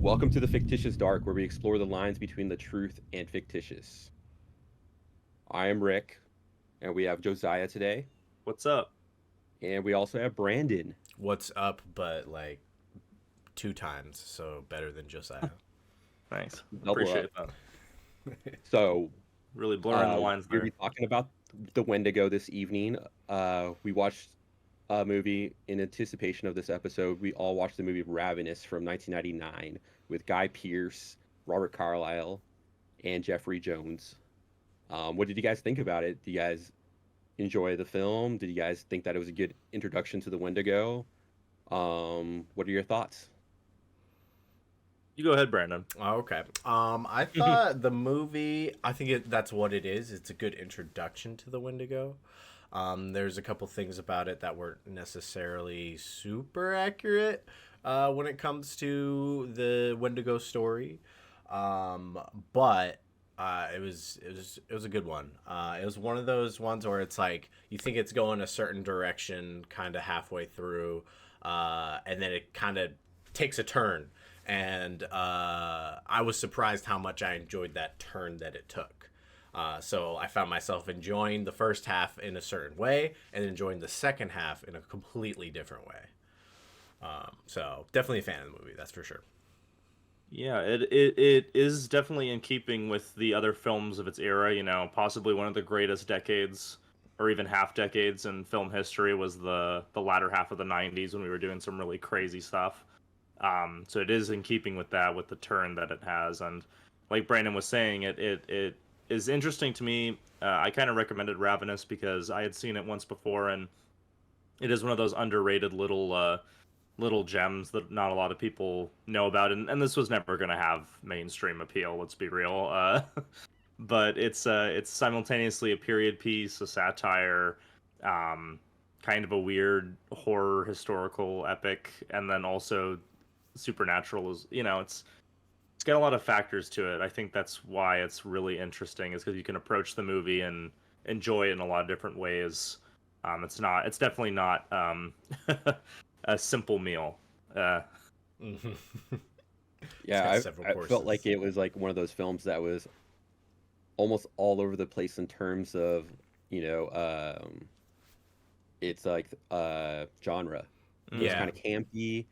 Welcome to the Fictitious Dark, where we explore the lines between the truth and fictitious. I am Rick, and we have Josiah today, What's up? and we also have Brandon. What's up, but like two times, so better than Josiah. Thanks. Double Appreciate up. that. So, Really blurring the lines we'll there. be talking about the Wendigo this evening. We watched a movie in anticipation of this episode. We all watched the movie Ravenous from 1999 with Guy Pearce, Robert Carlyle, and Jeffrey Jones. What did you guys think about it? Do you guys enjoy the film? Did you guys think that it was a good introduction to the Wendigo? What are your thoughts? You go ahead, Brandon. Okay. I thought the movie. I think that's what it is. It's a good introduction to the Wendigo. There's a couple things about it that weren't necessarily super accurate when it comes to the Wendigo story, but it was a good one. It was one of those ones where it's like you think it's going a certain direction, kind of halfway through, and then it kind of takes a turn. And I was surprised how much I enjoyed that turn that it took. So I found myself enjoying the first half in a certain way and enjoying the second half in a completely different way. So definitely a fan of the movie, that's for sure. Yeah, it is definitely in keeping with the other films of its era. You know, possibly one of the greatest decades, or even half decades in film history was the latter half of the '90s when we were doing some really crazy stuff. So it is in keeping with that, with the turn that it has, and like Brandon was saying, it is interesting to me. I kind of recommended Ravenous because I had seen it once before, and it is one of those underrated little gems that not a lot of people know about, and this was never going to have mainstream appeal. Let's be real. But it's simultaneously a period piece, a satire, kind of a weird horror historical epic, and then also supernatural. Is it's got a lot of factors to it. I think that's why it's really interesting, is because you can approach the movie and enjoy it in a lot of different ways. It's definitely not a simple meal. It's got Yeah, several I felt courses. like it was like one of those films that was almost all over the place in terms of, you know, it's like genre. It was Mm. kind Yeah. of campy.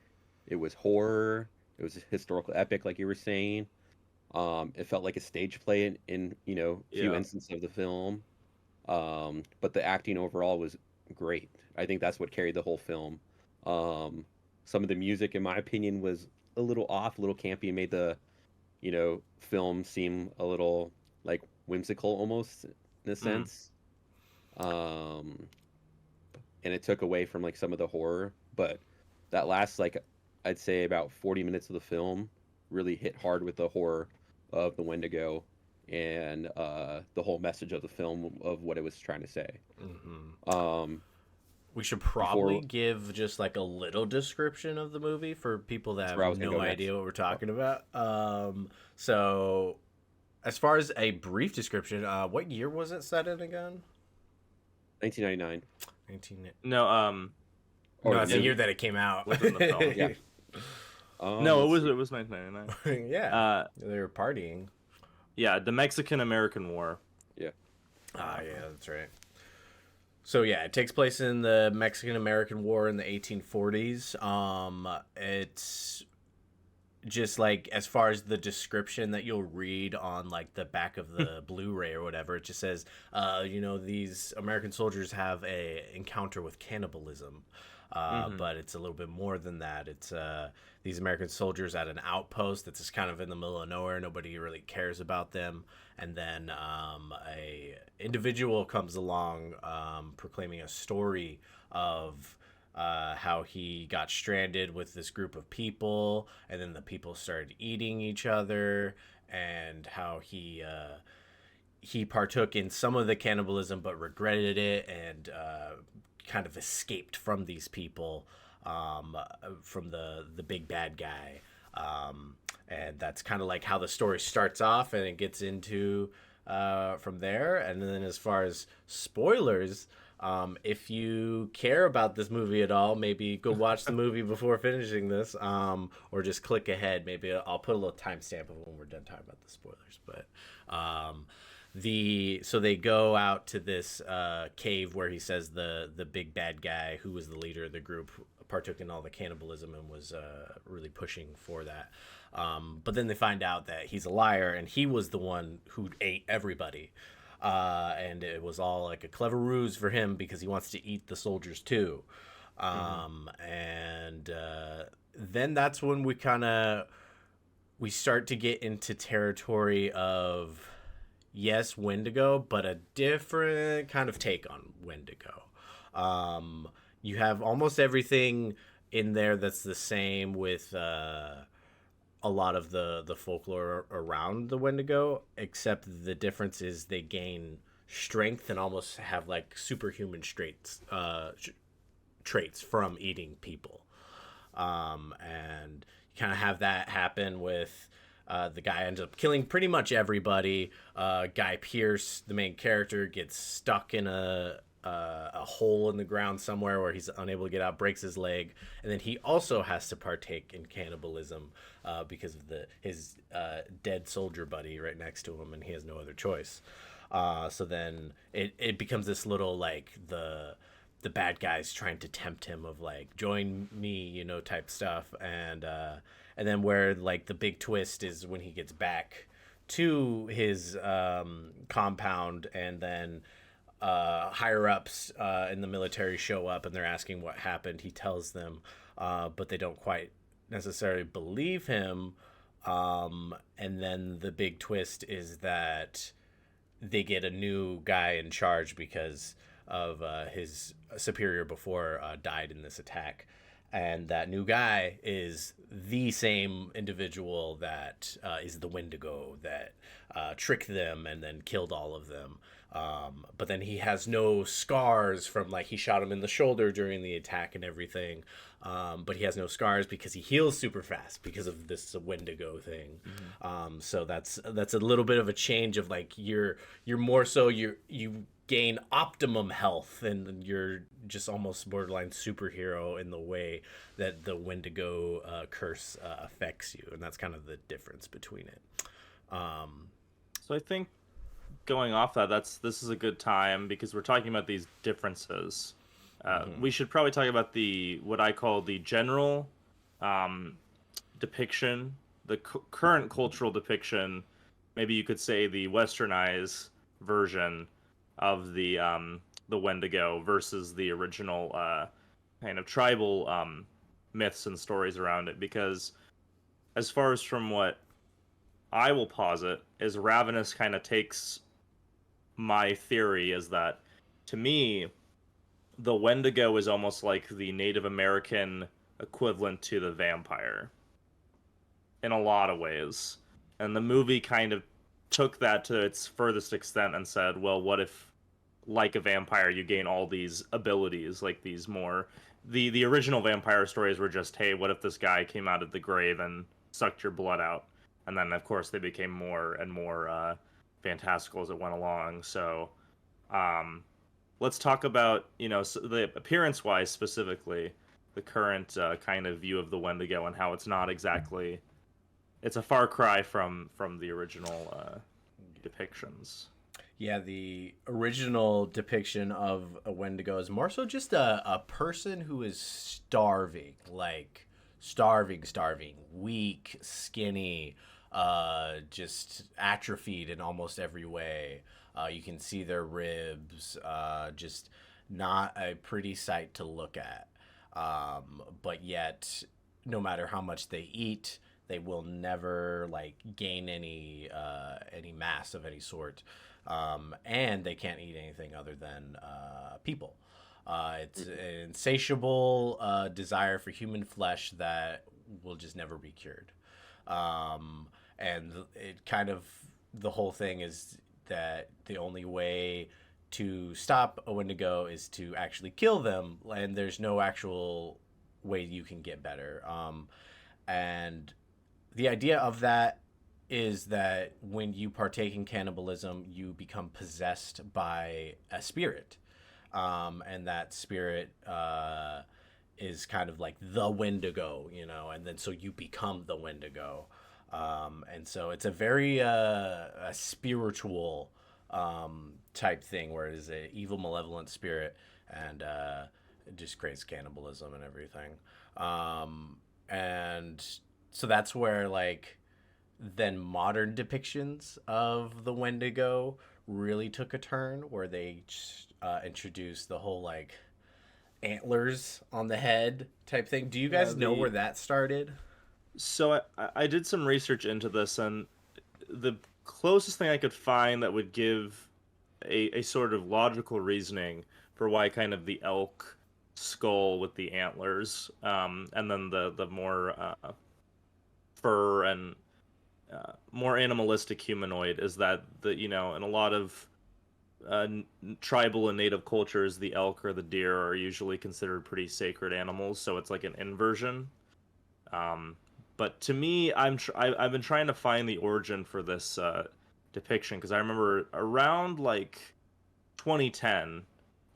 It was horror. It was a historical epic, like you were saying. It felt like a stage play in few Yeah. instances of the film. But the acting overall was great. I think that's what carried the whole film. Um, some of the music, in my opinion, was a little off, a little campy, and made the film seem a little like whimsical almost in a Mm. sense. Um, and it took away from like some of the horror. But that last like I'd say about 40 minutes of the film really hit hard with the horror of the Wendigo and the whole message of the film of what it was trying to say. hmm Um, We should probably before give just like a little description of the movie for people that That's have where I was gonna no go next. idea what we're Oh, talking about. So as far as a brief description, what year was it set in again? 1999. 19. No, Or No, the it's the in year movie. that it came out. within the film. Yeah. No, it Let's was see. it was 1999. Yeah, Uh, they were partying. yeah, the Mexican American War. Yeah. Yeah, that's right. So yeah, it takes place in the Mexican American War in the 1840s. It's just like as far as the description that you'll read on like the back of the Blu-ray or whatever, it just says, these American soldiers have a encounter with cannibalism. Hmm. But it's a little bit more than that. It's these American soldiers at an outpost that's just kind of in the middle of nowhere. Nobody really cares about them. And then a individual comes along proclaiming a story of how he got stranded with this group of people, and then the people started eating each other, and how he partook in some of the cannibalism but regretted it, and kind of escaped from these people, from the big bad guy. And that's kind of like how the story starts off, and it gets into from there. And then as far as spoilers, If you care about this movie at all, maybe go watch the movie before finishing this, or just click ahead. Maybe I'll put a little timestamp of when we're done talking about the spoilers. But so they go out to this cave where he says the big bad guy who was the leader of the group partook in all the cannibalism and was really pushing for that. But then they find out that he's a liar and he was the one who ate everybody. And it was all like a clever ruse for him because he wants to eat the soldiers too. And then that's when we start to get into territory of, yes, Wendigo, but a different kind of take on Wendigo. You have almost everything in there that's the same with a lot of the folklore around the Wendigo, except the difference is they gain strength and almost have like superhuman traits from eating people. And you kind of have that happen with the guy ends up killing pretty much everybody. Guy Pearce, the main character, gets stuck in a hole in the ground somewhere where he's unable to get out, breaks his leg, and then he also has to partake in cannibalism because of his dead soldier buddy right next to him, and he has no other choice. So then it becomes this little like the bad guys trying to tempt him of like, join me, type stuff, and then where like the big twist is when he gets back to his compound, and then higher ups in the military show up and they're asking what happened. He tells them, but they don't quite necessarily believe him. And then the big twist is that they get a new guy in charge because of his superior before died in this attack. And that new guy is the same individual that is the Wendigo that tricked them and then killed all of them. But then he has no scars from, like, he shot him in the shoulder during the attack and everything. But he has no scars because he heals super fast because of this Wendigo thing. So that's a little bit of a change of like, you're more so you gain optimum health and you're just almost borderline superhero in the way that the Wendigo curse affects you. And that's kind of the difference between it. So I think going off this is a good time because we're talking about these differences. We should probably talk about what I call the general depiction, the current cultural depiction. Maybe you could say the westernized version of the Wendigo versus the original kind of tribal myths and stories around it. Because as far as from what I will posit, is Ravenous kind of takes my theory is that, to me, the Wendigo is almost like the Native American equivalent to the vampire in a lot of ways. And the movie kind of took that to its furthest extent and said, well, what if, like a vampire, you gain all these abilities, like these more... The original vampire stories were just, hey, what if this guy came out of the grave and sucked your blood out? And then, of course, they became more and more fantastical as it went along. So let's talk about, the appearance-wise specifically, the current kind of view of the Wendigo and how it's not exactly... It's a far cry from the original depictions. Yeah, the original depiction of a Wendigo is more so just a person who is starving, like starving, weak, skinny, just atrophied in almost every way. You can see their ribs, just not a pretty sight to look at. But yet, no matter how much they eat, they will never like gain any mass of any sort. And they can't eat anything other than people. It's an insatiable desire for human flesh that will just never be cured. And it kind of, the whole thing is that the only way to stop a Wendigo is to actually kill them, and there's no actual way you can get better. And the idea of that is that when you partake in cannibalism, you become possessed by a spirit. and that spirit is kind of like the Wendigo, and then so you become the Wendigo. And so it's a very a spiritual type thing where it is a evil, malevolent spirit, and it just creates cannibalism and everything. And so that's where like then modern depictions of the Wendigo really took a turn, where they introduced the whole like antlers on the head type thing. Do you guys know where that started? So I did some research into this, and the closest thing I could find that would give a sort of logical reasoning for why kind of the elk skull with the antlers, and then the more fur and more animalistic humanoid is that in a lot of tribal and native cultures, the elk or the deer are usually considered pretty sacred animals, so it's like an inversion. But to me, I've been trying to find the origin for this depiction, because I remember around like 2010,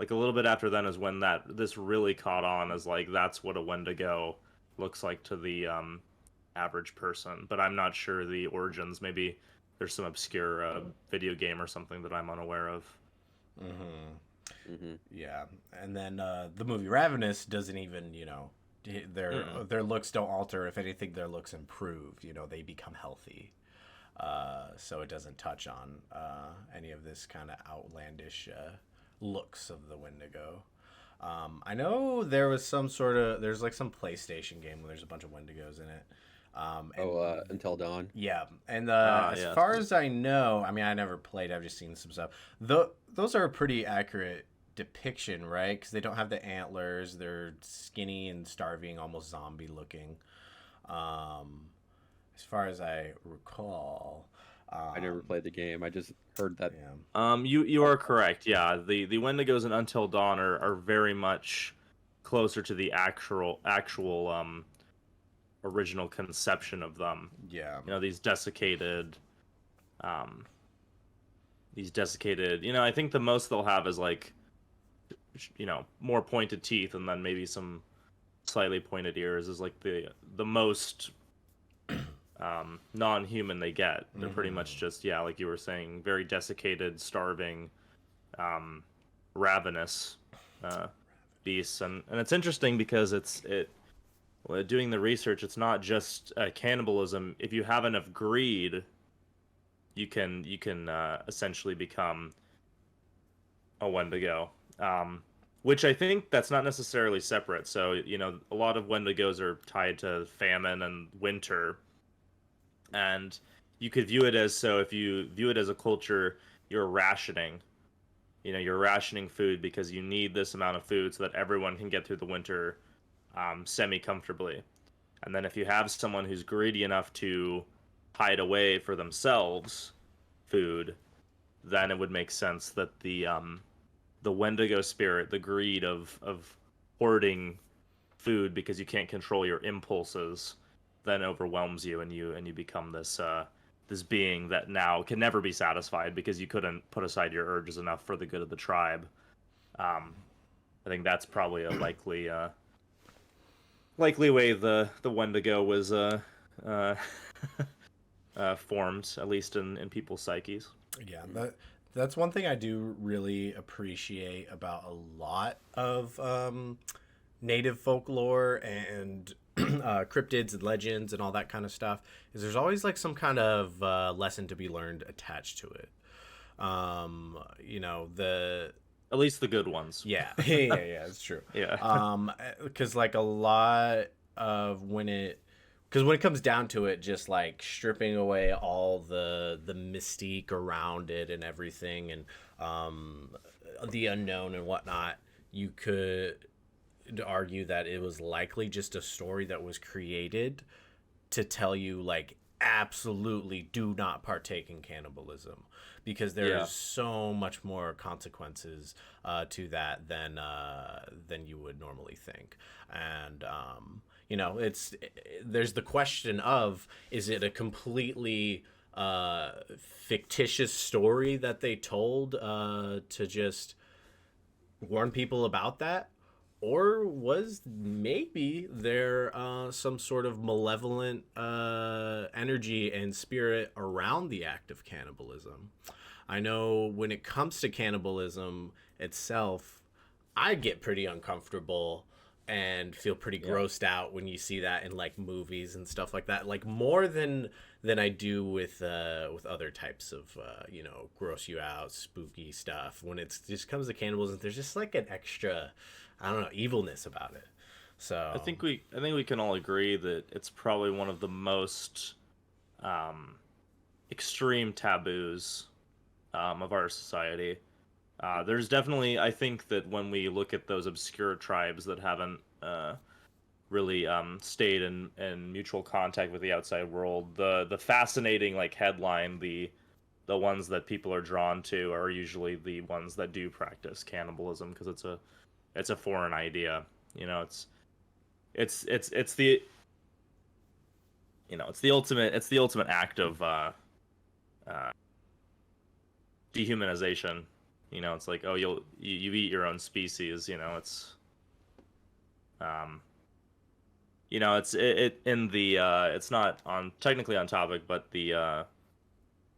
like a little bit after then, is when this really caught on as like that's what a Wendigo looks like to the average person. But I'm not sure the origins. Maybe there's some obscure video game or something that I'm unaware of. Yeah, and then the movie Ravenous doesn't even their looks don't alter. If anything, their looks improve. They become healthy. So it doesn't touch on any of this kind of outlandish looks of the Wendigo. I know there was there's like some PlayStation game where there's a bunch of Wendigos in it. Until Dawn. Yeah, and as far as I know, I mean, I never played. I've just seen some stuff. Those are a pretty accurate depiction, right? Because they don't have the antlers. They're skinny and starving, almost zombie looking. As far as I recall. I never played the game. I just heard that. Yeah. You are correct. Yeah, the Wendigos in Until Dawn are very much closer to the actual original conception of them. Yeah. These desiccated. I think the most they'll have is like, more pointed teeth, and then maybe some slightly pointed ears is like the most non-human they get. They're pretty much just, like you were saying, very desiccated, starving, ravenous beasts. And it's interesting because doing the research, it's not just cannibalism. If you have enough greed, you can essentially become a Wendigo. Which I think that's not necessarily separate. So, a lot of Wendigos are tied to famine and winter. And you could view it as, if you view it as a culture, you're rationing. You're rationing food because you need this amount of food so that everyone can get through the winter semi-comfortably. And then if you have someone who's greedy enough to hide away for themselves food, then it would make sense that the Wendigo spirit, the greed of hoarding food because you can't control your impulses, then overwhelms you, and you become this being that now can never be satisfied because you couldn't put aside your urges enough for the good of the tribe. I think that's probably a likely way the Wendigo was formed, at least in people's psyches. Yeah, that's one thing I do really appreciate about a lot of native folklore and cryptids and legends and all that kind of stuff, is there's always like some kind of lesson to be learned attached to it. At least the good ones. Yeah, it's true. Yeah. Because like a lot of when it comes down to it, just like stripping away all the mystique around it and everything, and the unknown and whatnot, you could argue that it was likely just a story that was created to tell you, like, absolutely do not partake in cannibalism, because there's so much more consequences to that than you would normally think. And there's the question of, is it a completely fictitious story that they told to just warn people about that? Or was maybe there some sort of malevolent energy and spirit around the act of cannibalism? I know when it comes to cannibalism itself, I get pretty uncomfortable and feel pretty Yeah. grossed out when you see that in like movies and stuff like that. Like more than I do with other types of gross you out, spooky stuff. When it's just comes to cannibalism, there's just like an extra, I don't know, evilness about it. I So think we can all agree that it's probably one of the most um, extreme taboos of our society. There's definitely, I think that when we look at those obscure tribes that haven't really stayed in mutual contact with the outside world, the fascinating like headline, the ones that people are drawn to are usually the ones that do practice cannibalism because it's a foreign idea. You know, it's the it's the ultimate act of uh, dehumanization. You know, it's like, oh, you eat your own species. You know, um it's in the it's not on technically on topic, but the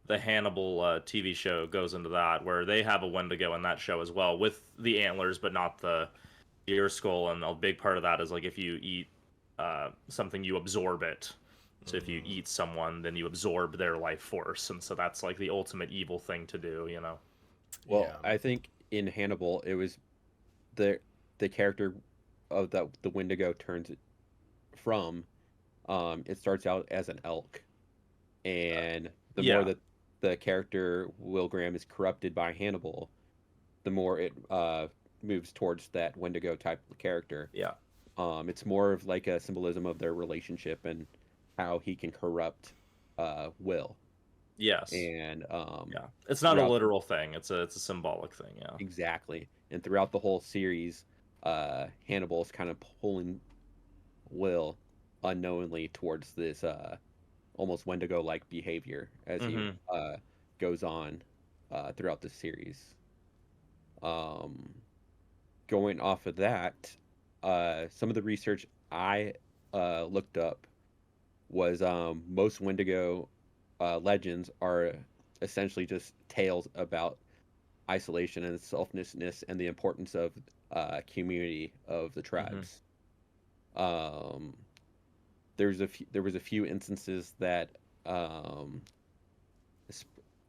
Hannibal TV show goes into that, where they have a Wendigo in that show as well with the antlers, but not the ear skull. And a big part of that is like if you eat something, you absorb it. So if you eat someone, then you absorb their life force, and so that's like the ultimate evil thing to do, you know. Well, yeah. I think in Hannibal, it was the the character of the Wendigo turns it from. It starts out as an elk, and the more Yeah, that the character Will Graham is corrupted by Hannibal, the more it moves towards that Wendigo type of character. yeah, It's more of like a symbolism of their relationship and how he can corrupt Will. yes, And yeah. It's not a throughout literal thing. It's a symbolic thing. Yeah. exactly, and throughout the whole series, Hannibal's kind of pulling Will unknowingly towards this almost Wendigo-like behavior as he Mm-hmm. goes on throughout the series. Um, Going off of that, some of the research I looked up was most Wendigo legends are essentially just tales about isolation and selflessness and the importance of community of the Mm-hmm. tribes. Um, there was a few instances that um,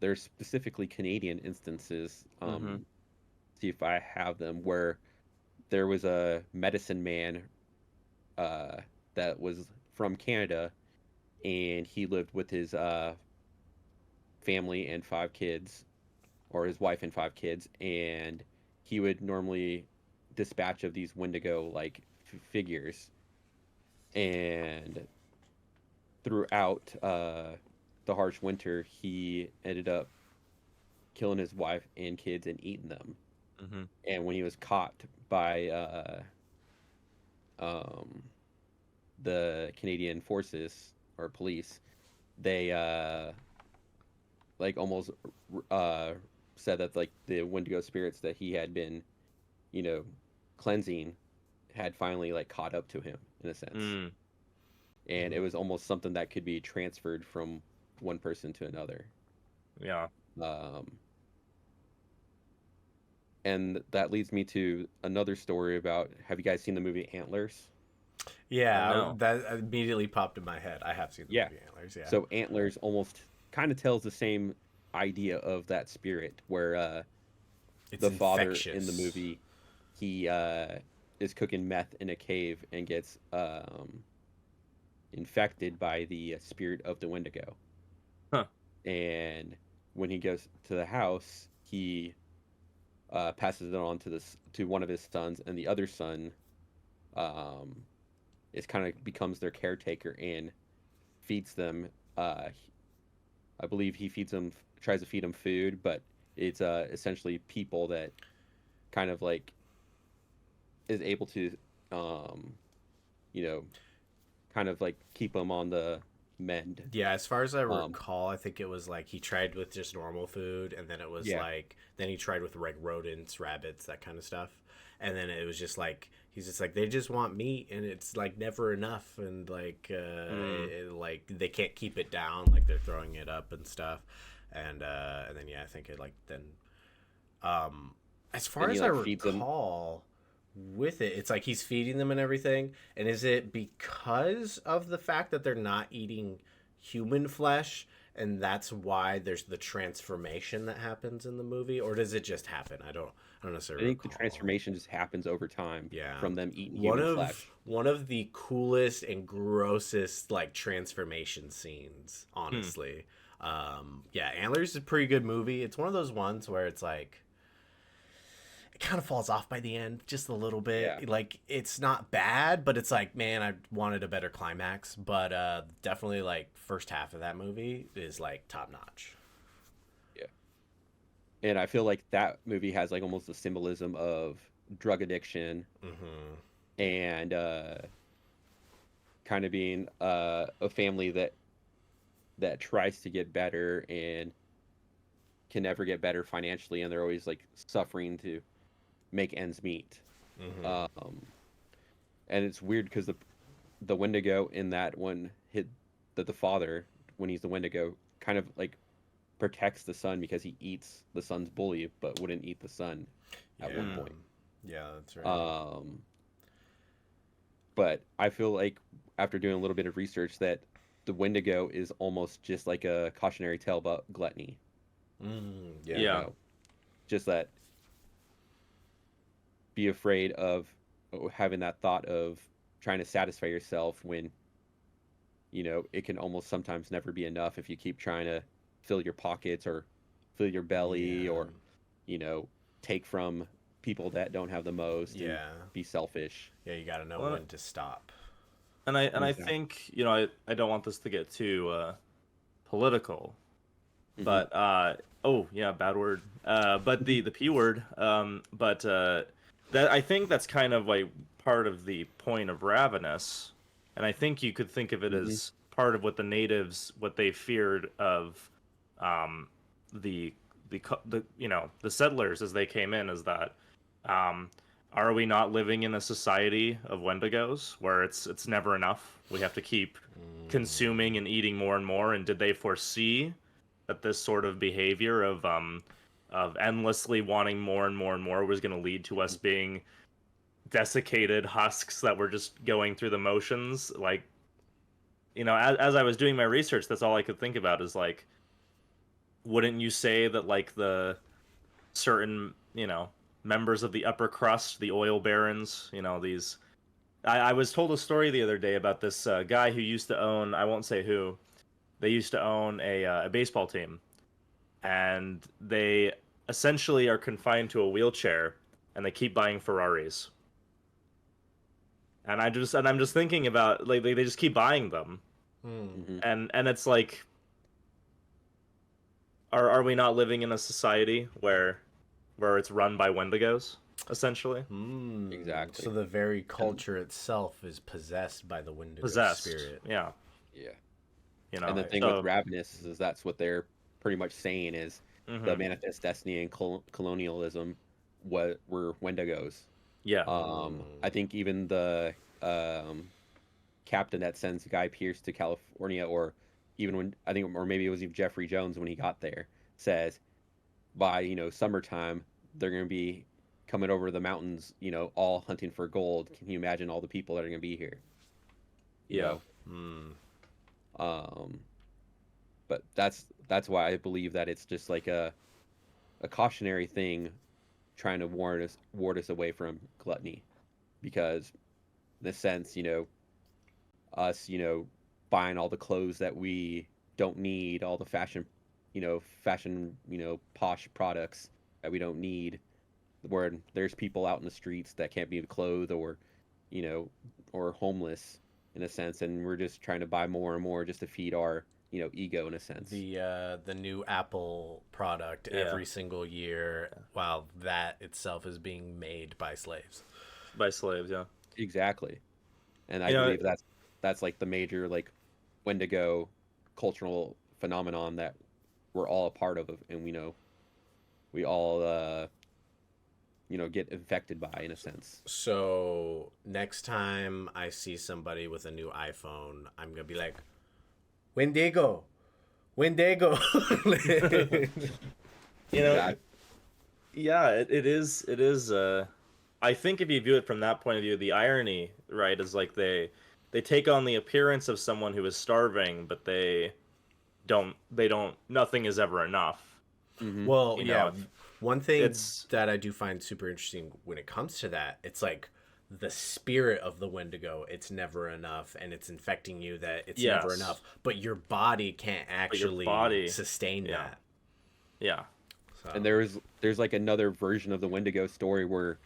there's specifically Canadian instances. Mm-hmm. See if I have them where there was a medicine man uh, that was from Canada, and he lived with his family and 5 kids, or his wife and 5 kids, and he would normally dispatch of these Wendigo like figures, and throughout the harsh winter, he ended up killing his wife and kids and eating them. Mm-hmm. And when he was caught by um, the Canadian forces or police, they like almost uh, said that like the Wendigo spirits that he had been, you know, cleansing had finally like caught up to him in a sense, Mm. and it was almost something that could be transferred from one person to another. Yeah. Um, and that leads me to another story about. Have you guys seen the movie Antlers? Yeah, No. that immediately popped in my head. I have seen the Yeah. movie Antlers, yeah. So Antlers almost kind of tells the same idea of that spirit, where It's the father in the infectious. movie he is cooking meth in a cave and gets infected by the spirit of the Wendigo. Huh. And when he goes to the house, he passes it on to this to one of his sons, and the other son um, is kind of becomes their caretaker and feeds them. I believe he feeds them, tries to feed them food, but it's essentially people that kind of like is able to, um, you know, kind of like keep them on the mend. Yeah, as far as I Um, recall, I think it was like he tried with just normal food, and then it was yeah. like then he tried with like rodents, rabbits, that kind of stuff, and then it was just like he's just like they just want meat, and it's like never enough, and like Mm. like they can't keep it down, like they're throwing it up and stuff, and then yeah, I think it like then as far And he as I like feeds them. recall with it, it's like he's feeding them and everything. And is it because of the fact that they're not eating human flesh, and that's why there's the transformation that happens in the movie, or does it just happen? I don't I necessarily think the recall. transformation just happens over time Yeah. from them eating One human of flesh. one of the coolest and grossest like transformation scenes, Hmm. honestly. Yeah, Antlers is a pretty good movie. It's one of those ones where it's like it kind of falls off by the end just a little Yeah, bit. Like it's not bad, but it's like, man, I wanted a better climax. But definitely like first half of that movie is like top notch. yeah. And I feel like that movie has like almost the symbolism of drug addiction Mm-hmm. and kind of being a family that tries to get better and can never get better financially, and they're always like suffering to make ends meet. Mm-hmm. Um, and it's weird because the Wendigo in that one hit the father when he's the Wendigo kind of like protects the son because he eats the son's bully but wouldn't eat the son at one Yeah. Mm. point. Yeah, that's right. Um, but I feel like after doing a little bit of research that the Wendigo is almost just like a cautionary tale about gluttony. Yeah. You Yeah. know, just that be afraid of having that thought of trying to satisfy yourself when it can almost sometimes never be enough if you keep trying to fill your pockets or fill your belly Yeah. or you know take from people that don't have the most and Yeah. be selfish. Yeah, you got to know Well, when to stop. and I Exactly. think I don't want this to get too political, Hmm. but oh yeah, bad word. But the P word. But that I think that's kind of like part of the point of Ravenous, and I think you could think of it Hmm. as part of what they feared of um, the the settlers as they came in is that um, are we not living in a society of Wendigos where it's never enough? We have to keep consuming and eating more and more. And did they foresee that this sort of behavior of endlessly wanting more and more and more was going to lead to us being desiccated husks that were just going through the motions? Like, as I was doing my research, that's all I could think about is like, wouldn't you say that like the certain members of the upper crust, the oil barons, these I was told a story the other day about this guy who used to own, I won't say who, they used to own a baseball team, and they essentially are confined to a wheelchair, and they keep buying Ferraris. And I'm just thinking about like they just keep buying them, Hmm. Hmm. and it's like, are we not living in a society where it's run by Wendigos essentially? So Exactly. the very And culture itself is possessed by the Wendigo Possessed, spirit. yeah. yeah. you And know the I thing with so Ravenous is that's what they're pretty much saying is the hmm manifest destiny and colonialism were Wendigos. yeah. I think even the um, captain that sends Guy Pearce to California, or even when I think, or maybe it was even Jeffrey Jones when he got there, says by summertime they're going to be coming over the mountains, all hunting for gold. Can you imagine all the people that are going to be here? You Yeah. know, Hmm. um, but that's why I believe that it's just like a cautionary thing, trying to ward us away from gluttony, because in a sense, us, buying all the clothes that we don't need, all the posh products that we don't need, where there's people out in the streets that can't be clothed you know, or homeless in a sense, and we're just trying to buy more and more just to feed our, ego in a sense. The new Apple product Yeah. every single year, while that itself is being made by slaves. By slaves, yeah. Exactly. And I You know, believe that's like the major like Wendigo cultural phenomenon that we're all a part of, and we all get infected by, in a sense. So next time I see somebody with a new iPhone, I'm gonna be like, Wendigo, Wendigo. You know, That yeah, it is. It is. I think if you view it from that point of view, the irony, right, is like they take on the appearance of someone who is starving, but they don't. They don't. Nothing is ever enough. hmm Well, You know, yeah. One thing it's that I do find super interesting when it comes to that, it's like the spirit of the Wendigo. It's never enough, and it's infecting you. That it's never yes, enough, but your body can't but your actually body, sustain yeah, that. yeah, and So there's like another version of the Wendigo story where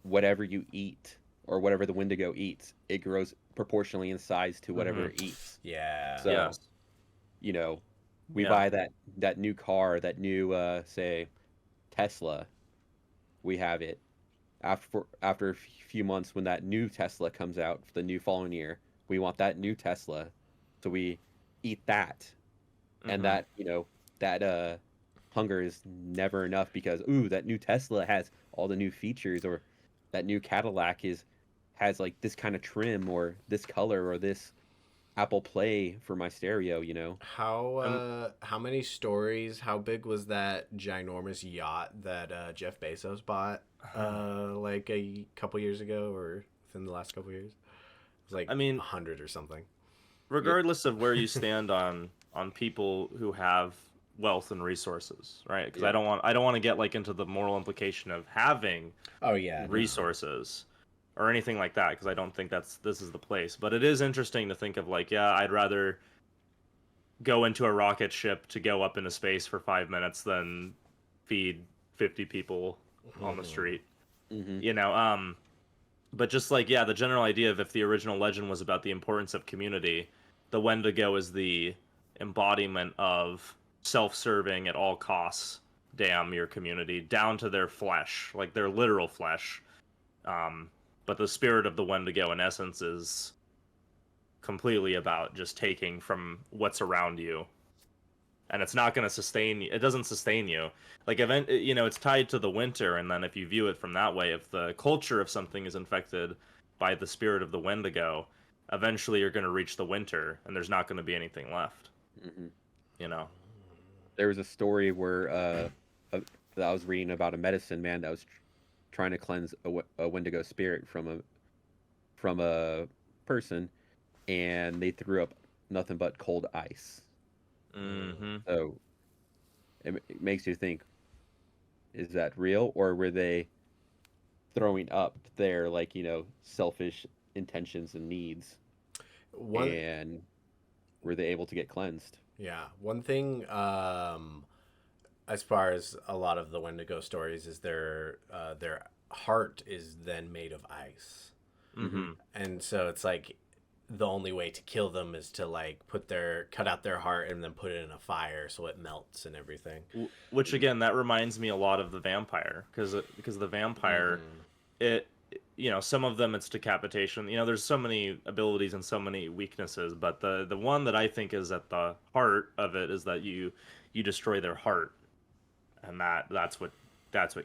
whatever you eat or whatever the Wendigo eats, it grows proportionally in size to whatever mm-hmm. it eats. yeah, So, Yes, you know, we yeah, buy that new car, that new say Tesla, we have it after a few months when that new Tesla comes out for the new following year. We want that new Tesla, so we eat that, and mm-hmm. that hunger is never enough because ooh, that new Tesla has all the new features, or that new Cadillac has like this kind of trim or this color or this Apple Play for my stereo. And how many stories? How big was that ginormous yacht that Jeff Bezos bought? Like a couple years ago, or within the last couple years? It was like I mean, 100 or something. Yeah. regardless of where you stand on people who have wealth and resources, right? Because Yeah. I don't want to get like into the moral implication of having Oh yeah, hmm no. resources or anything like that, because I don't think this is the place. But it is interesting to think of like, yeah, I'd rather go into a rocket ship to go up into space for 5 minutes than feed 50 people on the Mhm. street. hmm You know, but just like, yeah, the general idea of if the original legend was about the importance of community, the Wendigo is the embodiment of self-serving at all costs. Damn your community down to their flesh, like their literal flesh. Um, but the spirit of the Wendigo, in essence, is completely about just taking from what's around you, and it's not going to sustain you. It doesn't sustain you. Like it's tied to the winter, and then if you view it from that way, if the culture of something is infected by the spirit of the Wendigo, eventually you're going to reach the winter, and there's not going to be anything left. hmm You know. There was a story where that I was reading about a medicine man that was trying to cleanse a Wendigo spirit from a person, and they threw up nothing but cold ice. Mm-hmm. So it makes you think: is that real, or were they throwing up their selfish intentions and needs, One and were they able to get cleansed? yeah, one thing as far as a lot of the Wendigo stories is their heart is then made of ice. hmm Mm-hmm. And so it's like the only way to kill them is to like cut out their heart and then put it in a fire so it melts and everything. Which again, that reminds me a lot of the vampire, because the vampire, Mm-hmm. it some of them it's decapitation. There's so many abilities and so many weaknesses, but the one that I think is at the heart of it is that you destroy their heart, and that's what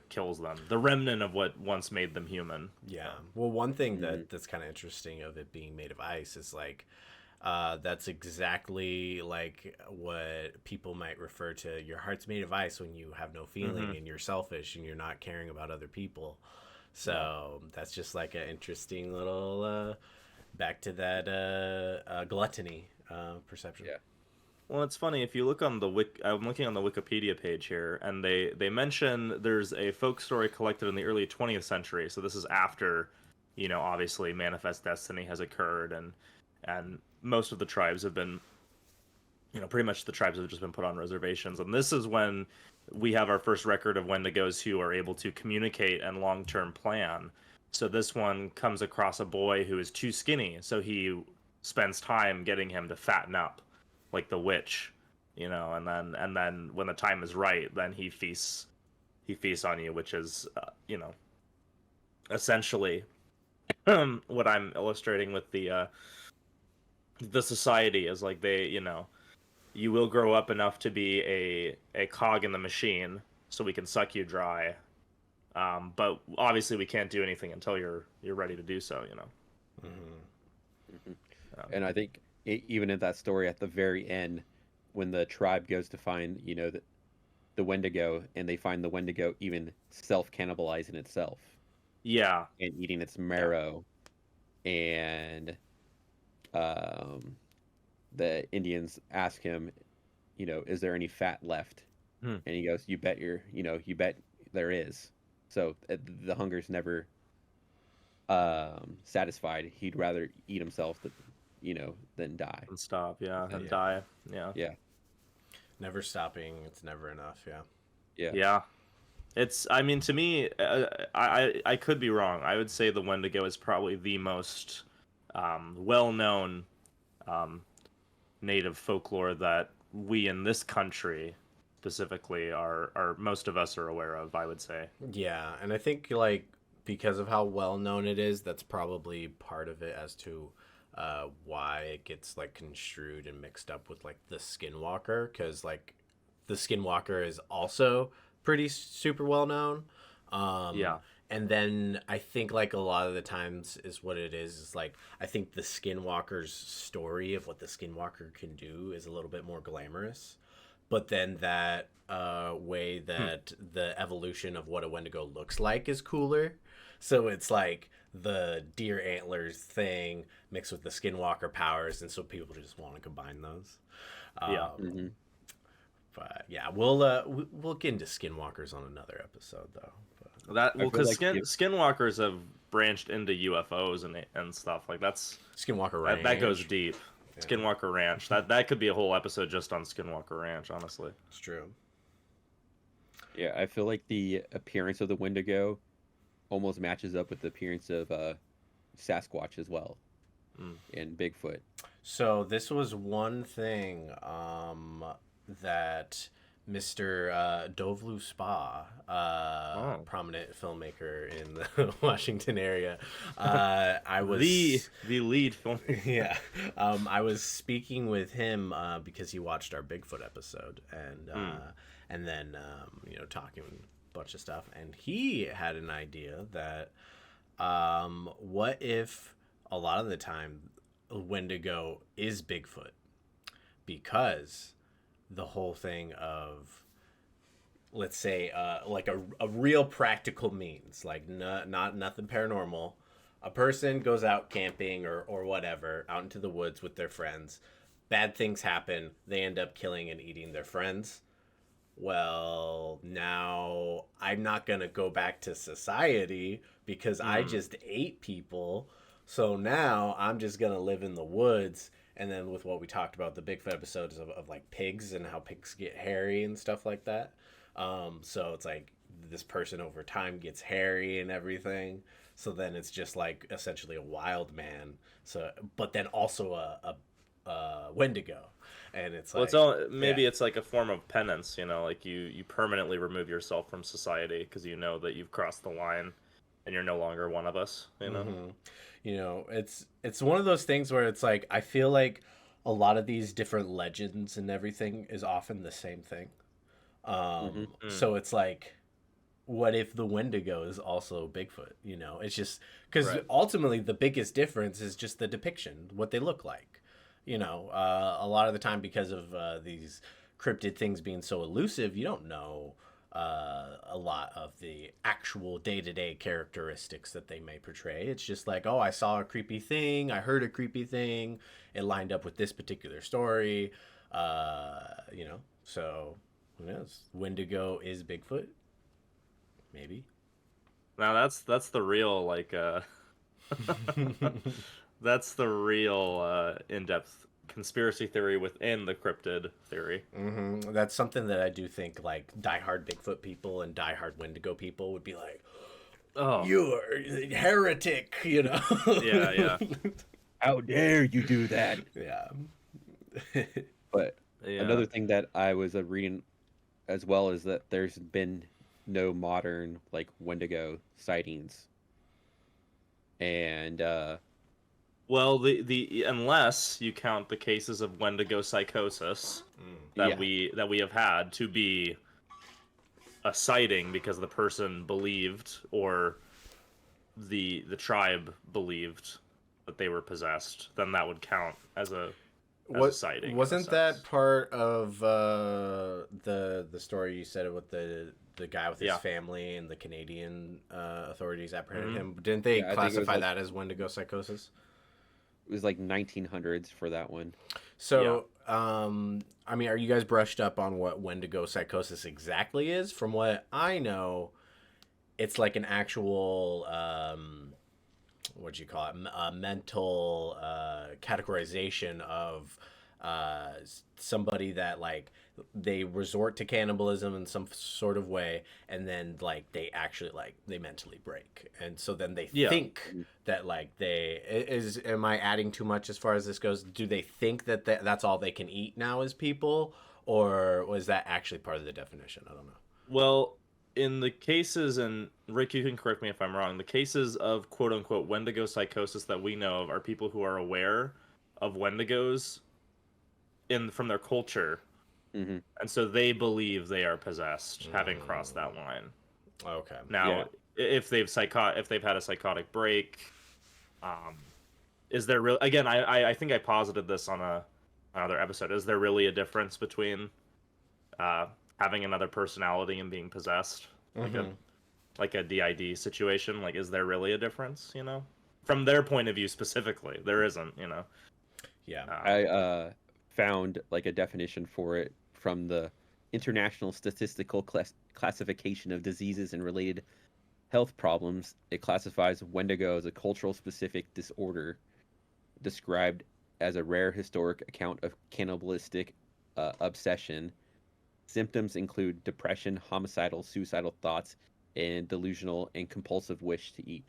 kills them, the remnant of what once made them human. So Yeah. Well, one thing hmm that's kind of interesting of it being made of ice is like that's exactly like what people might refer to your heart's made of ice when you have no mm-hmm. feeling and you're selfish and you're not caring about other people. Yeah. So that's just like an interesting little back to that gluttony perception. Yeah. Well, it's funny if you look on the I'm looking on the Wikipedia page here, and they mention there's a folk story collected in the early 20th century. So this is after, obviously Manifest Destiny has occurred, and most of the tribes have been, pretty much the tribes have just been put on reservations, and this is when we have our first record of Wendigos who are able to communicate and long-term plan. So this one comes across a boy who is too skinny, so he spends time getting him to fatten up like the witch, and then when the time is right, then he feasts on you, which is essentially what I'm illustrating with the society is like they, you will grow up enough to be a cog in the machine, so we can suck you dry. But obviously, we can't do anything until you're ready to do so. Mm-hmm. And I think even in that story at the very end, when the tribe goes to find, the Wendigo, and they find the Wendigo even self-cannibalizing itself Yeah, and eating its yeah, marrow, and um, the Indians ask him, is there any fat left? Hmm. And he goes, you bet there is. So the hunger's never satisfied. He'd rather eat himself than die. and stop. Yeah, and Yeah. die. Yeah, Yeah, Never stopping. It's never enough. Yeah. yeah. yeah. It's. I mean, to me, I could be wrong. I would say the Wendigo is probably the most well-known um, native folklore that we in this country specifically are most of us are aware of. I would say. Yeah, and I think like because of how well known it is, that's probably part of it as to why it gets like construed and mixed up with like the Skinwalker, because like the Skinwalker is also pretty super well known. Yeah. And then I think like a lot of the times is what it is like I think the Skinwalker's story of what the Skinwalker can do is a little bit more glamorous, but then that way that the evolution of what a Wendigo looks like is cooler. So it's like the deer antlers thing mixed with the Skinwalker powers, and so people just want to combine those. Yeah. Hmm. But yeah, we'll get into Skinwalkers on another episode though. That I well, feel because like skinwalkers have branched into UFOs and stuff like Skinwalker that goes Ranch. deep. Yeah. Skinwalker Ranch. That could be a whole episode just on Skinwalker Ranch, honestly. It's true. Yeah, I feel like the appearance of the Wendigo almost matches up with the appearance of Sasquatch as well, Mm. and Bigfoot. So this was one thing that Mr. Dovlu Spa, Oh. prominent filmmaker in the Washington area, I was The lead film. yeah, I was speaking with him because he watched our Bigfoot episode, and then talking a bunch of stuff, and he had an idea that what if a lot of the time Wendigo is Bigfoot, because the whole thing of, let's say like a real practical means, like not nothing paranormal, a person goes out camping or whatever out into the woods with their friends, bad things happen, they end up killing and eating their friends. Well, now I'm not gonna go back to society because I just ate people, so now I'm just gonna live in the woods. And then with what we talked about the Bigfoot episodes of like pigs and how pigs get hairy and stuff like that, so it's like this person over time gets hairy and everything, so then it's just like essentially a wild man, so but then also a Wendigo, and it's Well, like it's all maybe yeah. it's like a form of penance, like you permanently remove yourself from society because you know that you've crossed the line and you're no longer one of us. Mhm. It's one of those things where it's like I feel like a lot of these different legends and everything is often the same thing. Hmm. Mm. So it's like, what if the Wendigo is also Bigfoot? It's just because Right. ultimately the biggest difference is just the depiction, what they look like. A lot of the time because of these cryptid things being so elusive, you don't know a lot of the actual day-to-day characteristics that they may portray. It's just like, oh, I saw a creepy thing, I heard a creepy thing, it lined up with this particular story. So who knows? Wendigo is Bigfoot, maybe. Now that's the real that's the real in-depth conspiracy theory within the cryptid theory. That's something that I do think like diehard Bigfoot people and diehard Wendigo people would be like, Oh, "You're a heretic," yeah, yeah, How dare you do that? Yeah. But yeah. another thing that I was reading as well is that there's been no modern like Wendigo sightings, and Well, the unless you count the cases of Wendigo psychosis that Yeah. we have had to be a sighting because the person believed or the tribe believed that they were possessed, then that would count as a What sighting in a wasn't that sense. part of the story you said with the guy with his Yeah. family and the Canadian authorities apprehended Mhm. him? Didn't they Yeah, I think it was classify like that as Wendigo psychosis? 1900s for that one. So, I mean, are you guys brushed up on what Wendigo psychosis exactly is? From what I know, it's like an actual what do you call it? A mental categorization of somebody that like they resort to cannibalism in some sort of way, and then like they actually like they mentally break, and so then they Yeah. think that like they is. Am I adding too much as far as this goes? Do they think that that's all they can eat now as people, or was that actually part of the definition? I don't know. Well, in the cases, and Rick, you can correct me if I'm wrong, the cases of quote unquote Wendigo psychosis that we know of are people who are aware of Wendigos in from their culture, Hmm. and so they believe they are possessed, having crossed that line. Okay. Now, Yeah. if they've had a psychotic break, um, is there real? Again, I think I posited this on another episode. Is there really a difference between uh, having another personality and being possessed, Mm-hmm. like a DID situation? Like, is there really a difference? You know, from their point of view specifically, there isn't. You know, Yeah. um, I found like a definition for it from the International Statistical Classification of Diseases and Related Health Problems. It classifies Wendigo as a cultural specific disorder described as a rare historic account of cannibalistic obsession. Symptoms include depression, homicidal, suicidal thoughts, and delusional and compulsive wish to eat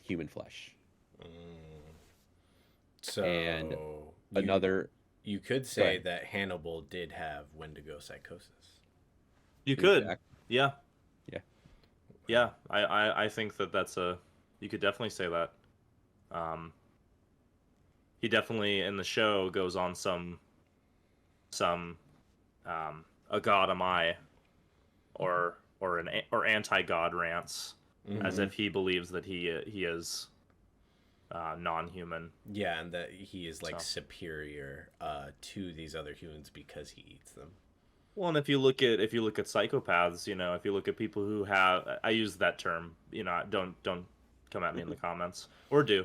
human flesh. And So another, you could go say ahead. that Hannibal did have Wendigo psychosis. you could, Exact, yeah, yeah. yeah. I think that's a. You could definitely say that. Um, he definitely in the show goes on some a god am I or anti god rants as Mm-hmm. if he believes that he is non-human. Yeah, and that he is like So superior to these other humans because he eats them. well, and if you look at psychopaths, you know, if you look at people who have I use that term, you know, don't come at me in the comments or do.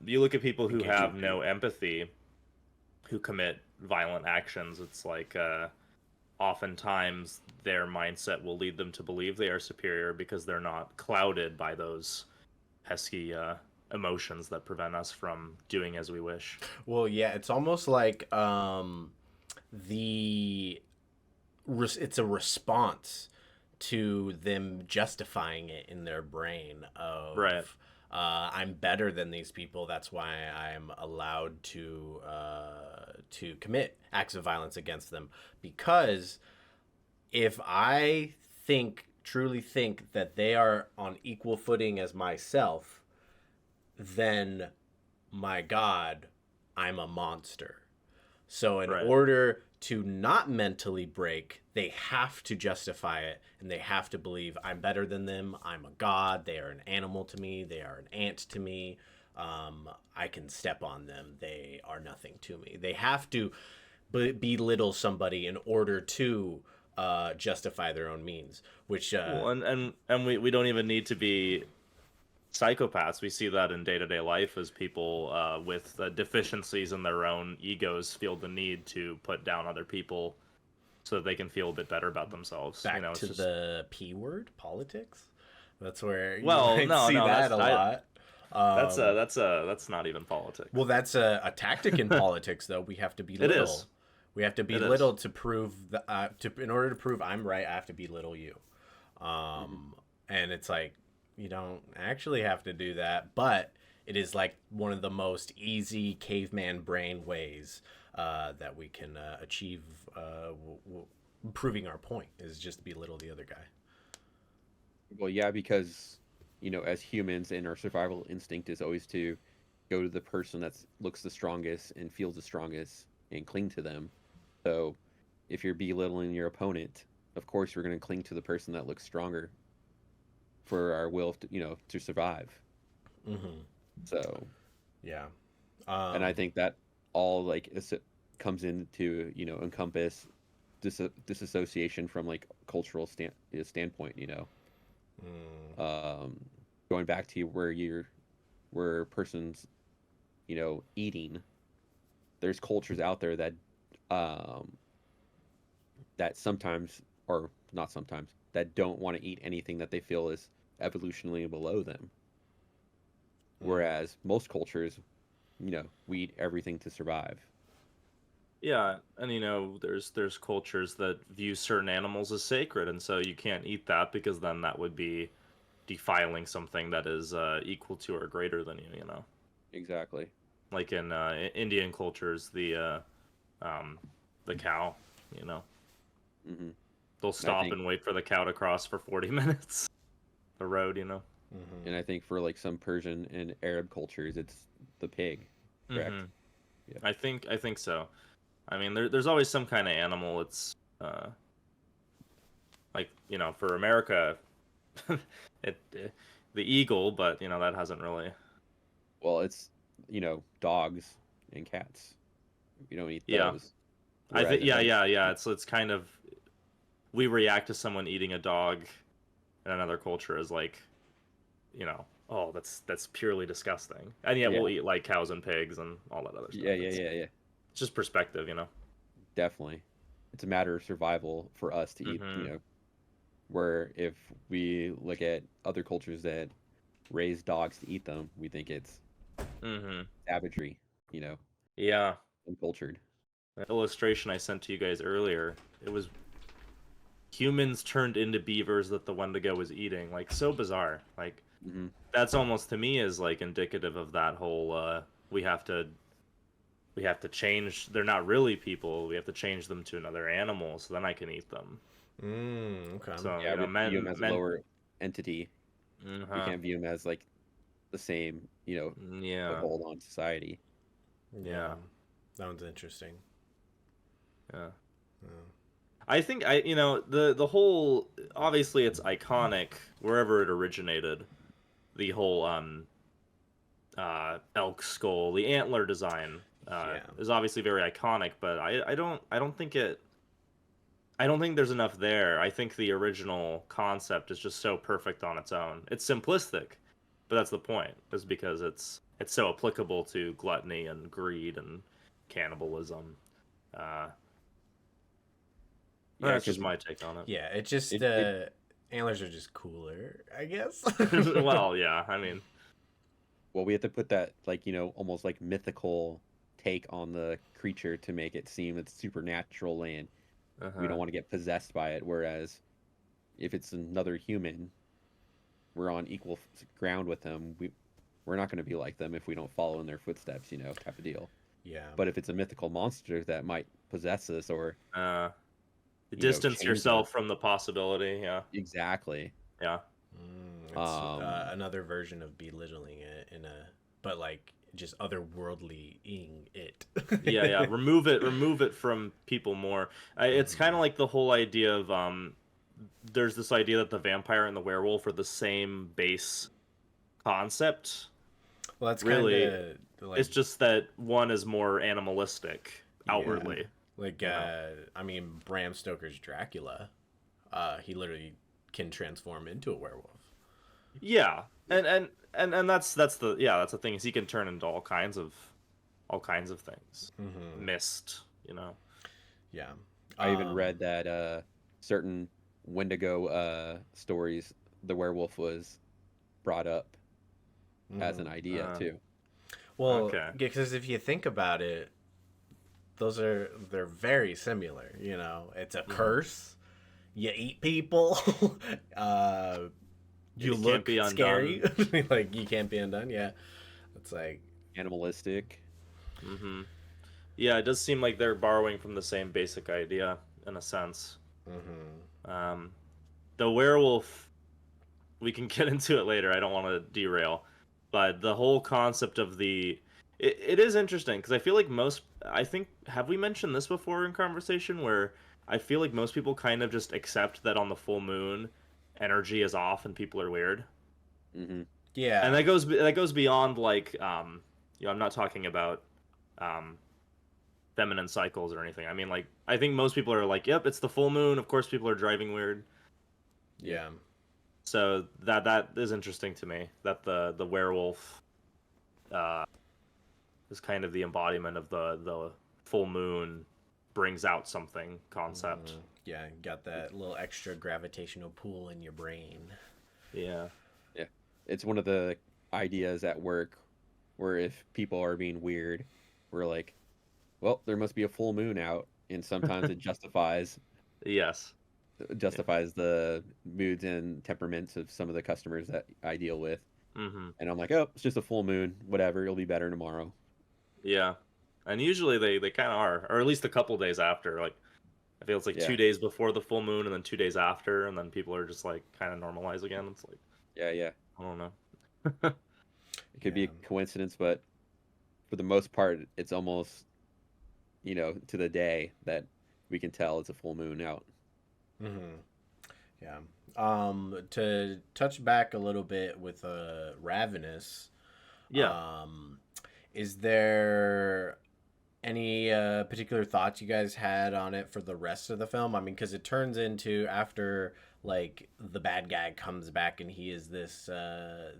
You look at people In who case you have do. no empathy, who commit violent actions. It's like oftentimes their mindset will lead them to believe they are superior because they're not clouded by those pesky emotions that prevent us from doing as we wish. Well, yeah, it's almost like the it's a response to them justifying it in their brain Right. of I'm better than these people. That's why I'm allowed to commit acts of violence against them. Because if I truly think that they are on equal footing as myself, then my God, I'm a monster. So, in Right. order to not mentally break, they have to justify it and they have to believe I'm better than them. I'm a god. They are an animal to me. They are an ant to me. I can step on them. They are nothing to me. They have to belittle somebody in order to justify their own means, which, Well, and we don't even need to be psychopaths. We see that in day-to-day life as people with deficiencies in their own egos feel the need to put down other people so that they can feel a bit better about themselves. You back know, it's to just the P word, politics. That's where you well, might no, see no, that a lot. that's not even politics. Well, that's a tactic in politics, though. We have to It is. belittle. We have to It is. belittle to prove in order to prove I'm right, I have to belittle you. Mhm. And it's like you don't actually have to do that, but it is like one of the most easy caveman brain ways that we can achieve proving our point is just belittle the other guy. Well, yeah, because as humans, and our survival instinct is always to go to the person that looks the strongest and feels the strongest and cling to them. So if you're belittling your opponent, of course you're going to cling to the person that looks stronger for our will to, to survive. Mm-hmm. So Yeah. and I think that all like comes into encompass disassociation from like cultural standpoint. Mm. Going back to where a person's eating. There's cultures out there um, that sometimes, or not sometimes, that don't want to eat anything that they feel is evolutionally below them. Whereas most cultures, we eat everything to survive. Yeah, and there's cultures that view certain animals as sacred, and so you can't eat that because then that would be defiling something that is equal to or greater than you. Exactly. Like in Indian cultures, um, the cow. You know, Hmm. they'll And I stop think, and wait for the cow to cross for 40 minutes the road. Mm-hmm. and I think for like some Persian and Arab cultures, it's the pig. Correct. Hmm. Yeah. I think so. I mean, there's always some kind of animal. It's like for America, the eagle, but that hasn't really. Well, it's dogs and cats. You don't eat Yeah, those. I Whereas think if like yeah. It's kind of we react to someone eating a dog in another culture as like, oh, that's purely disgusting, and yet yeah we'll eat like cows and pigs and all that other stuff. yeah It's just perspective. definitely. It's a matter of survival for us to eat. Hmm. Where if we look at other cultures that raise dogs to eat them, we think it's Hmm. savagery. You know, Yeah, uncultured. that illustration I sent to you guys earlier. It was humans turned into beavers that the Wendigo was eating. Like, so bizarre. Like, Hmm. that's almost to me is like indicative of that whole we have to change, they're not really people, we have to change them to another animal so then I can eat them. Okay. So Yeah, we have to view them as a men. lower entity. We Uh-huh. can't view them as like the same, Yeah. foothold on society. Yeah. That one's interesting. Yeah. Yeah. I think the whole, obviously it's iconic wherever it originated. The whole elk skull, the antler design Yeah. is obviously very iconic, but I don't think there's enough there. I think the original concept is just so perfect on its own. It's simplistic, but that's the point. Is because it's so applicable to gluttony and greed and cannibalism. Uh, Yeah, that's because just my take on Yeah, it just it antlers are just cooler, I guess. it. Well, yeah. I mean, well, we have to put that like almost like mythical take on the creature to make it seem it's supernatural and we don't uh-huh. want to get possessed by it. Whereas if it's another human, we're on equal ground with them. We're not going to be like them if we don't follow in their footsteps, type of deal. Yeah. But if it's a mythical monster that might possess us or Uh, distance change us, yourself from the possibility. Yeah. exactly. Yeah. It's Um, another version of belittling it but like just otherworldlying it. Yeah, yeah. Remove it from people more. It's kind of like the whole idea of there's this idea that the vampire and the werewolf are the same base concept. Well, that's kind Really, of like it's just that one is more animalistic yeah, outwardly. like You know? I mean Bram Stoker's Dracula. He literally can transform into a werewolf. Yeah, and that's the thing is he can turn into all kinds of things. Mm-hmm. Mist, you know. Yeah. I even read that certain Wendigo stories, the werewolf was brought up as an Mhm. idea Uh, too. Well, okay. because if you think about it, they're very similar. It's a Mhm. curse. You eat people. uh, you It can't look be scary. undone. Like you can't be undone. Yeah, it's like Animalistic. Hmm. Yeah, it does seem like they're borrowing from the same basic idea in a sense. mhm. The werewolf, we can get into it later. I don't want to derail. But the whole concept of it is interesting because I feel like I think, have we mentioned this before in conversation where I feel like most people kind of just accept that on the full moon energy is off and people are weird. Mm-hmm. And Yeah. that goes beyond like I'm not talking about um feminine cycles or anything. I mean, like, I think most people are like, yep, it's the full moon, of course people are driving weird. Yeah. Yeah. So that is interesting to me, that the werewolf uh is kind of the embodiment of the full moon brings out something concept. Yeah, got that little extra gravitational pull in your brain. Yeah. Yeah. It's one of the ideas at work where if people are being weird, we're like, well, there must be a full moon out, and sometimes it Yes. Yeah. justifies the moods and temperaments of some of the customers that I deal with. Mm-hmm. And I'm like, oh, it's just a full moon, whatever, it'll be better tomorrow. Yeah. And usually they kind of are, or at least a couple days after. Like, I feel it's like Yeah. 2 days before the full moon and then 2 days after, and then people are just like kind of normalize again. It's like, Yeah, yeah. I don't know. It could be Yeah. a coincidence, but for the most part, it's almost, to the day that we can tell it's a full moon out. Mm-hmm. Yeah. To touch back a little bit with Ravenous, Yeah. um, is there any particular thoughts you guys had on it for the rest of the film? I mean, because it turns into, after like the bad guy comes back and he is this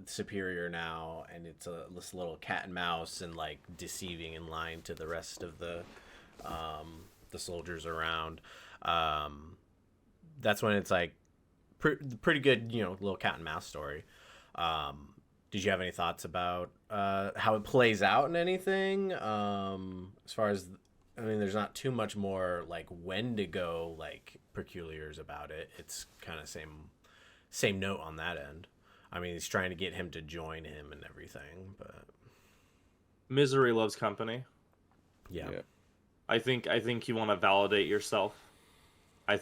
superior now, and it's this little cat and mouse and like deceiving and lying to the rest of the soldiers around. Um, that's when it's like pretty good, little cat and mouse story. Did you have any thoughts about how it plays out in anything? As far as, I mean, there's not too much more like Wendigo like peculiars about it. It's kind of same note on that end. I mean, he's trying to get him to join him and everything, but Misery loves company. yeah, Yeah. I think you want to validate yourself. I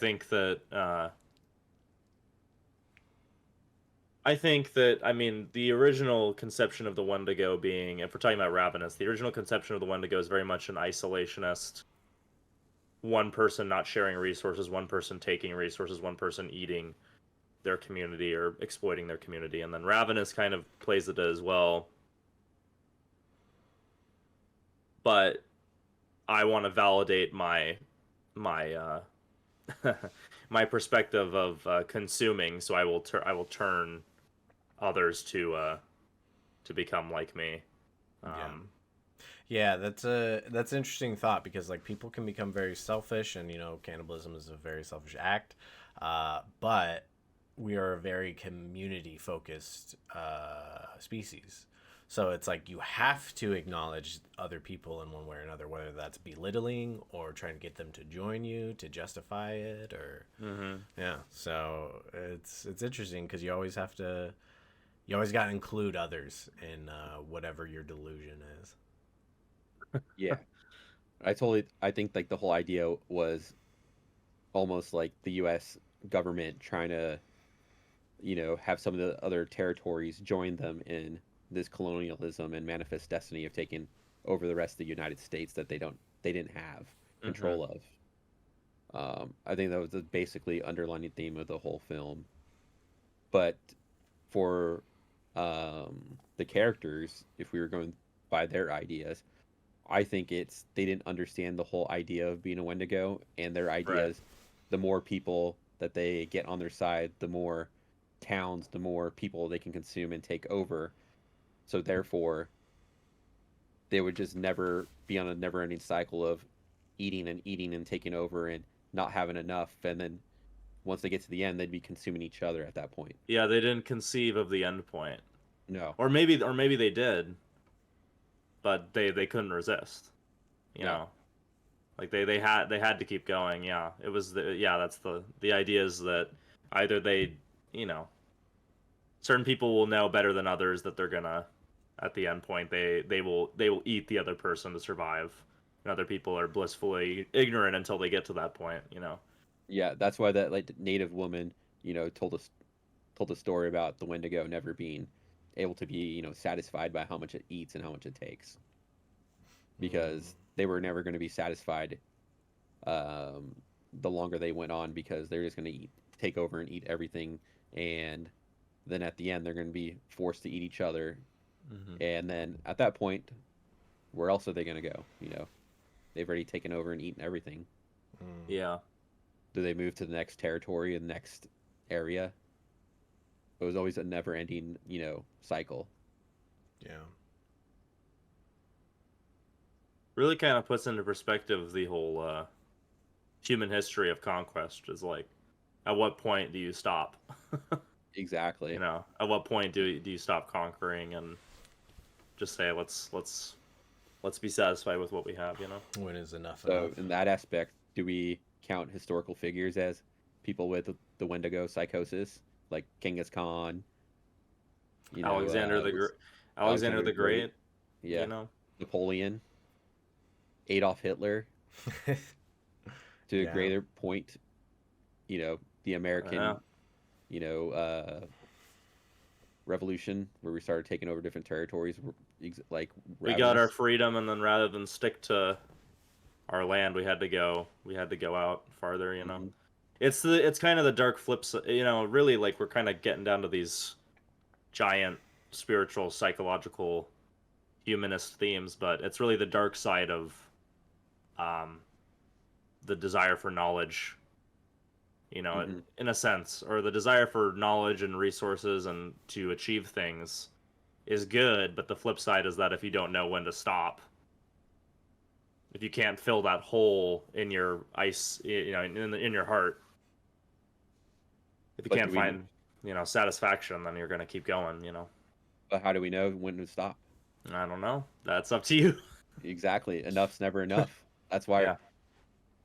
mean, the original conception of the Wendigo being, if we're talking about Ravenous, the original conception of the Wendigo is very much an isolationist. One person not sharing resources, one person taking resources, one person eating their community or exploiting their community. And then Ravenous kind of plays it as well. But I want to validate my my perspective of consuming, so I will turn others to become like me. yeah. Yeah, that's an interesting thought, because like people can become very selfish, and cannibalism is a very selfish act, but we are a very community focused species. So it's like you have to acknowledge other people in one way or another, whether that's belittling or trying to get them to join you to justify it, or yeah. So it's interesting, because you always got to include others in whatever your delusion is. Yeah. I think like the whole idea was almost like the US government trying to, have some of the other territories join them in this colonialism and manifest destiny of taking over the rest of the United States that they didn't have control of. I think that was the basically underlining theme of the whole film. But for the characters, if we were going by their ideas, I think they didn't understand the whole idea of being a Wendigo, and their Right. ideas, the more people that they get on their side, the more towns, the more people they can consume and take over. So therefore, they would just never be on a never-ending cycle of eating and taking over and not having enough. And then once they get to the end, they'd be consuming each other at that point. Yeah, they didn't conceive of the end point, No, or maybe they did, but they couldn't resist. You no, know, like they had to keep going. Yeah, it was that's the idea is that either they, you know, certain people will know better than others that they're gonna, at the end point, they will eat the other person to survive, and other people are blissfully ignorant until they get to that point. yeah. That's why that like native woman, told a story about the Wendigo never being able to be, satisfied by how much it eats and how much it takes, because they were never going to be satisfied the longer they went on, because they're just going to take over and eat everything, and then at the end they're going to be forced to eat each other, and then at that point, where else are they going to go? They've already taken over and eaten everything. Yeah. Do they move to the next territory and next area? It was always a never-ending, cycle. Yeah. Really kind of puts into perspective the whole human history of conquest. Is like, at what point do you stop? Exactly. At what point do you stop conquering and just say let's be satisfied with what we have? When is enough So enough? in that aspect, do we count historical figures as people with the Wendigo psychosis, like Genghis Khan? Alexander Alexander the Great. Yeah. Napoleon, Adolf Hitler. To a Yeah. greater point, the American, revolution, where we started taking over different territories, like We got our ravenous. freedom, and then rather than stick to our land, we had to go out farther. Mhm. It's kind of the dark flips. Really, like, we're kind of getting down to these giant spiritual, psychological, humanist themes, but it's really the dark side of the desire for knowledge, Mhm. in a sense, or the desire for knowledge and resources and to achieve things is good, but the flip side is that if you don't know when to stop, if you can't fill that hole in your ice, in your heart, if you But can't find, satisfaction, then you're going to keep going. but how do we know when to stop? I don't know. That's up to you. Exactly. Enough's never enough. That's why Yeah.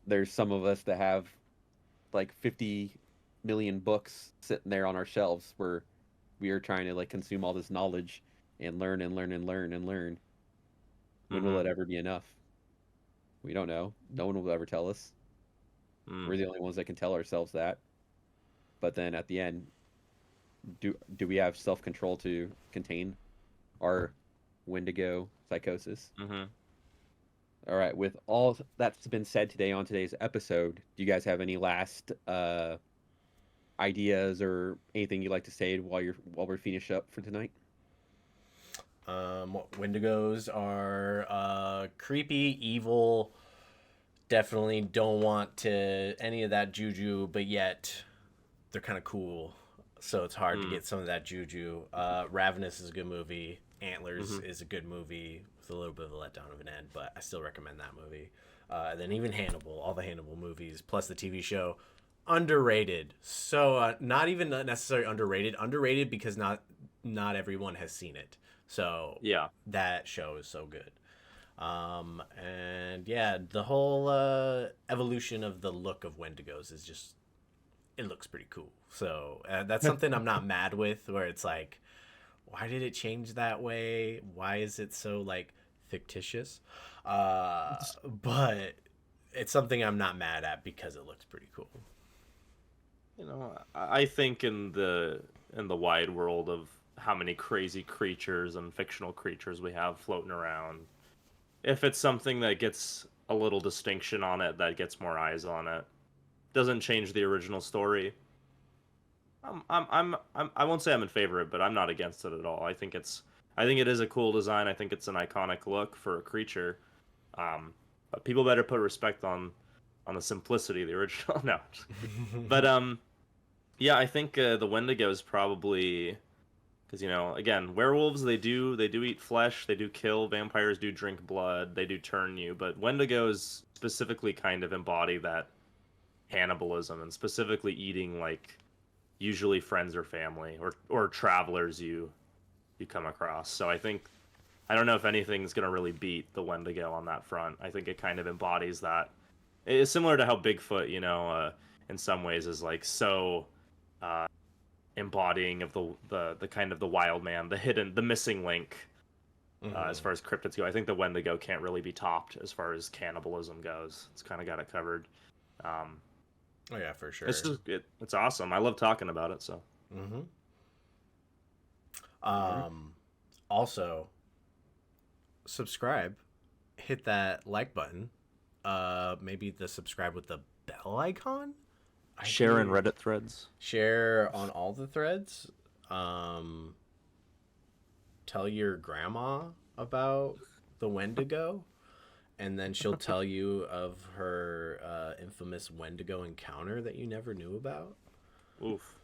there's some of us that have like 50 million books sitting there on our shelves, where we are trying to like consume all this knowledge and learn and learn and learn and learn. When will Mhm. it ever be enough? We don't know. No one will ever tell us. We're the only ones that can tell ourselves that. But then at the end, do we have self-control to contain our Wendigo psychosis? Mhm. All right. With all that's been said today on today's episode, do you guys have any last ideas or anything you'd like to say while we're finish up for tonight? Wendigos are creepy, evil. Definitely don't want to any of that juju, but yet they're kind of cool. So it's hard to get some of that juju. Ravenous is a good movie. Antlers is a good movie with a little bit of a letdown of an end, but I still recommend that movie. And then even Hannibal, all the Hannibal movies, plus the TV show, underrated. So not even necessarily underrated. Underrated because not everyone has seen it. So Yeah. that show is so good. And yeah, the whole evolution of the look of Wendigos is just, it looks pretty cool. So that's something I'm not mad with, where it's like, why did it change that way? Why is it so like fictitious? But it's something I'm not mad at because it looks pretty cool. I think in the wide world of how many crazy creatures and fictional creatures we have floating around, if it's something that gets a little distinction on it, that gets more eyes on it, doesn't change the original story, I won't say I'm in favor of it, but I'm not against it at all. I think it is a cool design. I think it's an iconic look for a creature. But people better put respect on the simplicity of the original. No, but yeah, I think the Wendigo is probably, because again, werewolves, they do eat flesh, they do kill, vampires do drink blood, they do turn you, but Wendigos specifically kind of embody that cannibalism, and specifically eating, like, usually friends or family, or travelers you come across. So I don't know if anything's gonna really beat the Wendigo on that front. I think it kind of embodies that. It's similar to how Bigfoot, in some ways is like so embodying of the kind of the wild man, the missing link, as far as cryptids go. I think the Wendigo can't really be topped as far as cannibalism goes. It's kind of got it covered. Oh yeah, for sure. It's awesome. I love talking about it. So Alright. Also, subscribe, hit that like button. Maybe the subscribe with the bell icon. Share in Reddit threads. Share on all the threads. Um, Tell your grandma about the Wendigo, and then she'll tell you of her infamous Wendigo encounter that you never knew about. Oof.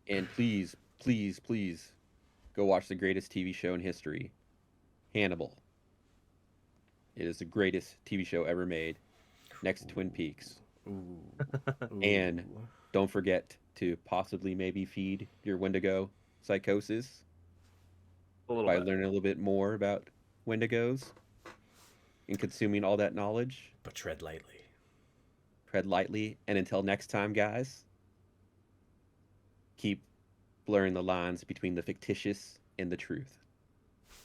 And please, please, please go watch the greatest TV show in history, Hannibal. It is the greatest TV show ever made, next to Twin Peaks. Ooh. And Ooh. don't forget to possibly maybe feed your Wendigo psychosis A little by bit. learning a little bit more about Wendigos and consuming all that knowledge. But tread lightly. Tread lightly. And until next time, guys, keep blurring the lines between the fictitious and the truth.